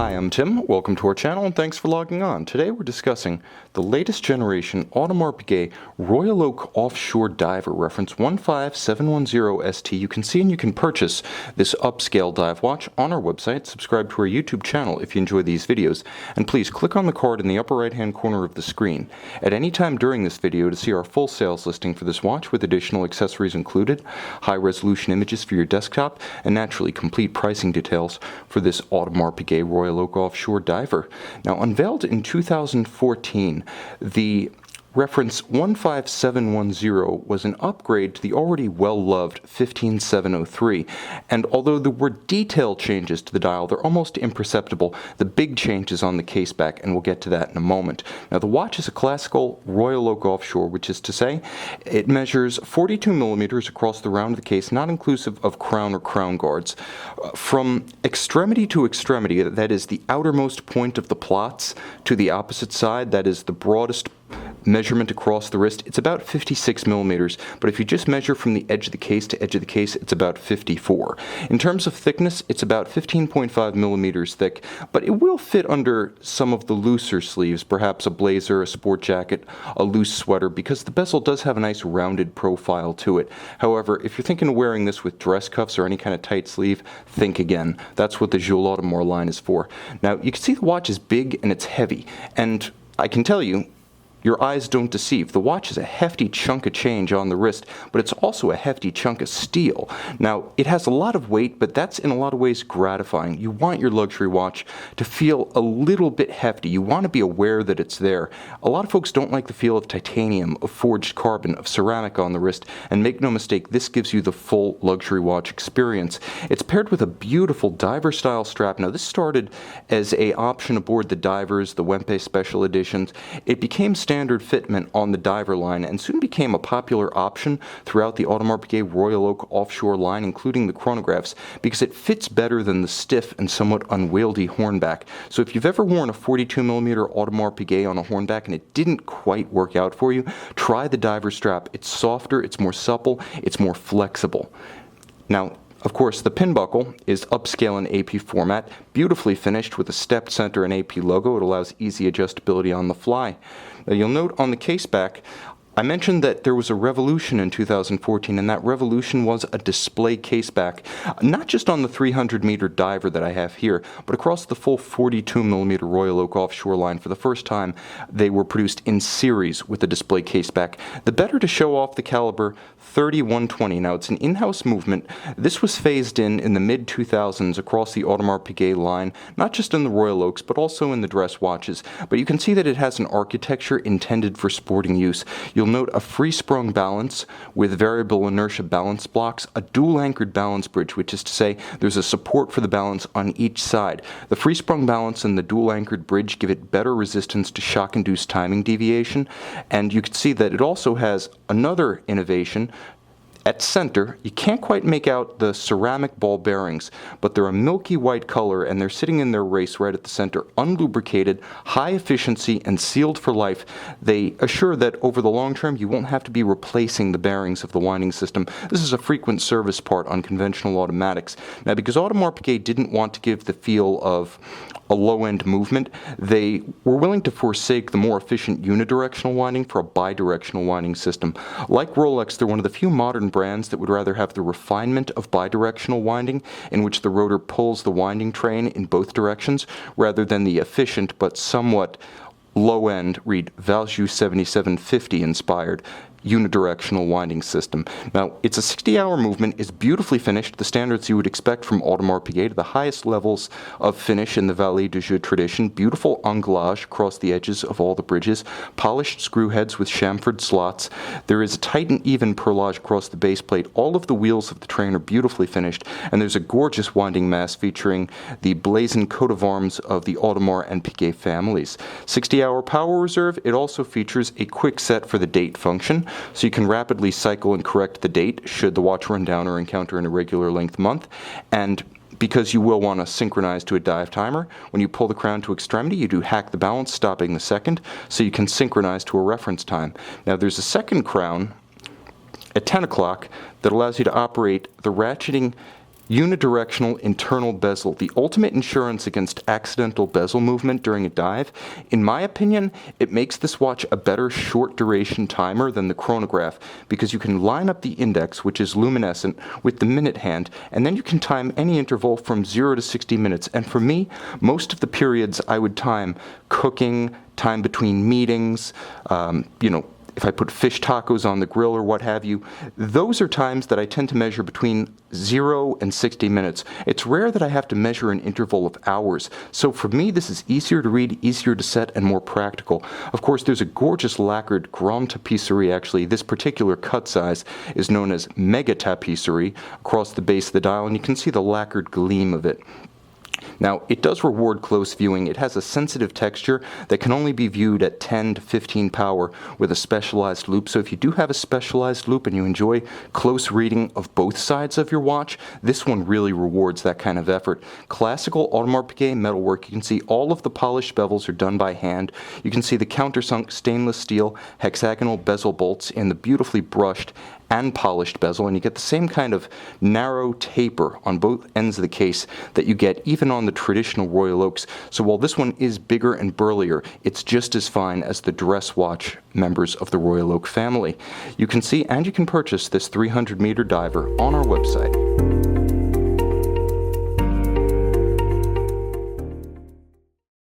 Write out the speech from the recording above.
Hi, I'm Tim. Welcome to our channel and thanks for logging on. Today we're discussing the latest generation Audemars Piguet Royal Oak Offshore Diver reference 15710ST. You can see and you can purchase this upscale dive watch on our website. Subscribe to our YouTube channel if you enjoy these videos, and please click on the card in the upper right hand corner of the screen at any time during this video to see our full sales listing for this watch with additional accessories included, high resolution images for your desktop, and naturally complete pricing details for this Audemars Piguet Royal Oak Offshore Diver. Now, unveiled in 2014, the reference 15710 was an upgrade to the already well-loved 15703, and although there were detailed changes to the dial, they're almost imperceptible. The big change is on the case back, and we'll get to that in a moment. Now, the watch is a classical Royal Oak Offshore, which is to say it measures 42 millimeters across the round of the case, not inclusive of crown or crown guards. From extremity to extremity, that is the outermost point of the plots, to the opposite side, that is the broadest measurement across the wrist, it's about 56 millimeters, but if you just measure from the edge of the case to edge of the case, it's about 54. In terms of thickness, it's about 15.5 millimeters thick, but it will fit under some of the looser sleeves, perhaps a blazer, a sport jacket, a loose sweater, because the bezel does have a nice rounded profile to it. However, if you're thinking of wearing this with dress cuffs or any kind of tight sleeve, think again. That's what the Jules Audemars line is for. Now, you can see the watch is big and it's heavy, and I can tell you, your eyes don't deceive. The watch is a hefty chunk of change on the wrist, but it's also a hefty chunk of steel. Now, it has a lot of weight, but that's in a lot of ways gratifying. You want your luxury watch to feel a little bit hefty. You want to be aware that it's there. A lot of folks don't like the feel of titanium, of forged carbon, of ceramic on the wrist, and make no mistake, this gives you the full luxury watch experience. It's paired with a beautiful diver-style strap. Now, this started as an option aboard the divers, the Wempe Special Editions. It became standard fitment on the diver line and soon became a popular option throughout the Audemars Piguet Royal Oak Offshore line, including the chronographs, because it fits better than the stiff and somewhat unwieldy hornback. So if you've ever worn a 42mm Audemars Piguet on a hornback and it didn't quite work out for you, try the diver strap. It's softer, it's more supple, it's more flexible. Now, of course, the pin buckle is upscale in AP format, beautifully finished with a stepped center and AP logo. It allows easy adjustability on the fly. Now, you'll note on the case back, I mentioned that there was a revolution in 2014, and that revolution was a display case back, not just on the 300-meter diver that I have here, but across the full 42mm Royal Oak Offshore line. For the first time, they were produced in series with a display case back. The better to show off the caliber 30-120. Now, it's an in-house movement. This was phased in the mid-2000s across the Audemars Piguet line, not just in the Royal Oaks, but also in the dress watches. But you can see that it has an architecture intended for sporting use. You'll note a free-sprung balance with variable inertia balance blocks, a dual-anchored balance bridge, which is to say there's a support for the balance on each side. The free-sprung balance and the dual-anchored bridge give it better resistance to shock-induced timing deviation, and you can see that it also has another innovation. At center, you can't quite make out the ceramic ball bearings, but they're a milky white color and they're sitting in their race right at the center, unlubricated, high efficiency, and sealed for life. They assure that over the long term, you won't have to be replacing the bearings of the winding system. This is a frequent service part on conventional automatics. Now, because Audemars Piguet didn't want to give the feel of a low-end movement, they were willing to forsake the more efficient unidirectional winding for a bidirectional winding system. Like Rolex, they're one of the few modern brands that would rather have the refinement of bidirectional winding, in which the rotor pulls the winding train in both directions, rather than the efficient but somewhat low-end, read Valjoux 7750 inspired unidirectional winding system. Now, it's a 60-hour movement, it's beautifully finished, the standards you would expect from Audemars Piguet, to the highest levels of finish in the Valet de Jeu tradition, beautiful anglage across the edges of all the bridges, polished screw heads with chamfered slots. There is a tight and even perlage across the base plate. All of the wheels of the train are beautifully finished, and there's a gorgeous winding mass featuring the blazoned coat of arms of the Audemars and Piguet families. 60-hour power reserve. It also features a quick set for the date function, so you can rapidly cycle and correct the date should the watch run down or encounter an irregular length month. And because you will want to synchronize to a dive timer, when you pull the crown to extremity, you do hack the balance, stopping the second, so you can synchronize to a reference time. Now, there's a second crown at 10 o'clock that allows you to operate the ratcheting Unidirectional internal bezel, the ultimate insurance against accidental bezel movement during a dive. In my opinion, it makes this watch a better short duration timer than the chronograph because you can line up the index, which is luminescent, with the minute hand, and then you can time any interval from 0 to 60 minutes. And for me, most of the periods I would time cooking, time between meetings, if I put fish tacos on the grill or what have you, those are times that I tend to measure between 0 and 60 minutes. It's rare that I have to measure an interval of hours. So for me, this is easier to read, easier to set, and more practical. Of course, there's a gorgeous lacquered Grande Tapisserie, actually. This particular cut size is known as Mega Tapisserie across the base of the dial, and you can see the lacquered gleam of it. Now, it does reward close viewing. It has a sensitive texture that can only be viewed at 10 to 15 power with a specialized loop. So if you do have a specialized loop and you enjoy close reading of both sides of your watch, this one really rewards that kind of effort. Classical Audemars Piguet metalwork. You can see all of the polished bevels are done by hand. You can see the countersunk stainless steel hexagonal bezel bolts in the beautifully brushed and polished bezel, and you get the same kind of narrow taper on both ends of the case that you get even on the traditional Royal Oaks. So while this one is bigger and burlier, it's just as fine as the dress watch members of the Royal Oak family. You can see and you can purchase this 300-meter diver on our website.